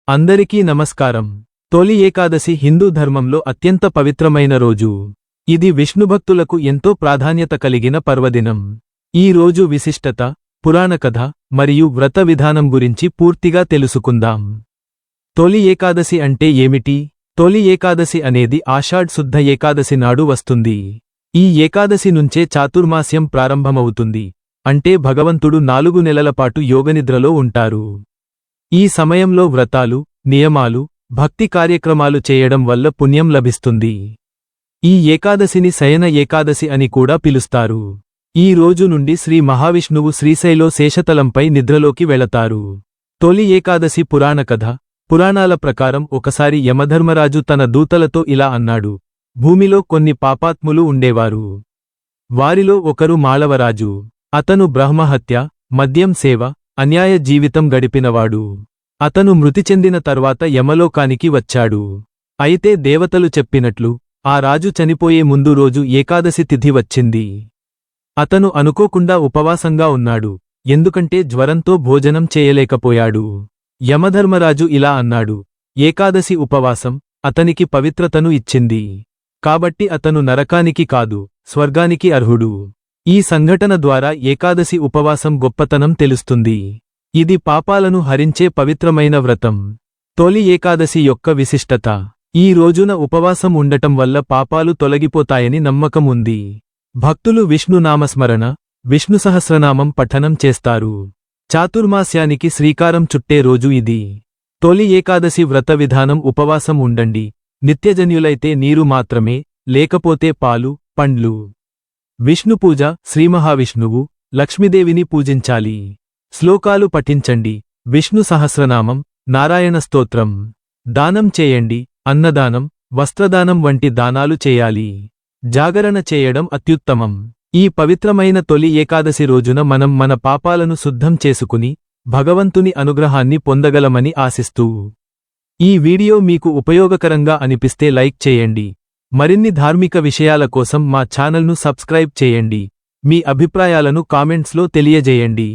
అందరికీ నమస్కారం. తొలి ఏకాదశి హిందూ ధర్మంలో అత్యంత పవిత్రమైన రోజు. ఇది విష్ణుభక్తులకు ఎంతో ప్రాధాన్యత కలిగిన పర్వదినం. ఈ రోజు విశిష్టత, పురాణ కథ మరియు వ్రత విధానం గురించి పూర్తిగా తెలుసుకుందాం. తొలి ఏకాదశి అంటే ఏమిటి? తొలి ఏకాదశి అనేది ఆషాఢ్ శుద్ధ ఏకాదశి నాడు వస్తుంది. ఈ ఏకాదశి నుంచే చాతుర్మాస్యం ప్రారంభమవుతుంది. అంటే భగవంతుడు 4 నెలల పాటు యోగనిద్రలో ఉంటారు. ఈ సమయంలో వ్రతాలు, నియమాలు, భక్తి కార్యక్రమాలు చేయడం వల్ల పుణ్యం లభిస్తుంది. ఈ ఏకాదశిని శయన ఏకాదశి అని కూడా పిలుస్తారు. ఈ రోజు నుండి శ్రీ మహావిష్ణువు శ్రీశైలో శేషతలంపై నిద్రలోకి వెళతారు. తొలి ఏకాదశి పురాణ కథ. పురాణాల ప్రకారం ఒకసారి యమధర్మరాజు తన దూతలతో ఇలా అన్నాడు: భూమిలో కొన్ని పాపాత్ములు ఉండేవారు. వారిలో ఒకరు మాళవరాజు. అతను బ్రహ్మహత్య, మద్యం సేవ, అన్యాయ జీవితం గడిపినవాడు. అతను మృతి చెందిన తర్వాత యమలోకానికి వచ్చాడు. అయితే దేవతలు చెప్పినట్లు ఆ రాజు చనిపోయే ముందు రోజు ఏకాదశి తిథి వచ్చింది. అతను అనుకోకుండా ఉపవాసంగా ఉన్నాడు, ఎందుకంటే జ్వరంతో భోజనం చేయలేకపోయాడు. యమధర్మరాజు ఇలా అన్నాడు: ఏకాదశి ఉపవాసం అతనికి పవిత్రతను ఇచ్చింది. కాబట్టి అతను నరకానికి కాదు, స్వర్గానికి అర్హుడు. ఈ సంఘటన ద్వారా ఏకాదశి ఉపవాసం గొప్పతనం తెలుస్తుంది. ఇది పాపాలను హరించే పవిత్రమైన వ్రతం. తొలి ఏకాదశి యొక్క విశిష్టత. ఈ రోజున ఉపవాసం ఉండటం వల్ల పాపాలు తొలగిపోతాయని నమ్మకం ఉంది. భక్తులు విష్ణు నామస్మరణ, విష్ణు సహస్రనామం పఠనం చేస్తారు. చాతుర్మాస్యానికి శ్రీకారం చుట్టే రోజు ఇది. తొలి ఏకాదశి వ్రత విధానం: ఉపవాసం ఉండండి. నిత్యజన్యులైతే నీరు మాత్రమే, లేకపోతే పాలు, పండ్లు. విష్ణుపూజ: శ్రీమహావిష్ణువు, లక్ష్మీదేవిని పూజించాలి. శ్లోకాలు పఠించండి: విష్ణు సహస్రనామం, నారాయణ స్తోత్రం. దానం చేయండి: అన్నదానం, వస్త్రదానం వంటి దానాలు చేయాలి. జాగరణ చేయడం అత్యుత్తమం. ఈ పవిత్రమైన తొలి ఏకాదశి రోజున మనం మన పాపాలను శుద్ధం చేసుకుని భగవంతుని అనుగ్రహాన్ని పొందగలమని ఆశిస్తూ, ఈ వీడియో మీకు ఉపయోగకరంగా అనిపిస్తే లైక్ చేయండి. మరిన్ని ధార్మిక విషయాల కోసం మా ఛానల్ను సబ్స్క్రైబ్ చేయండి. మీ అభిప్రాయాలను కామెంట్స్లో తెలియజేయండి.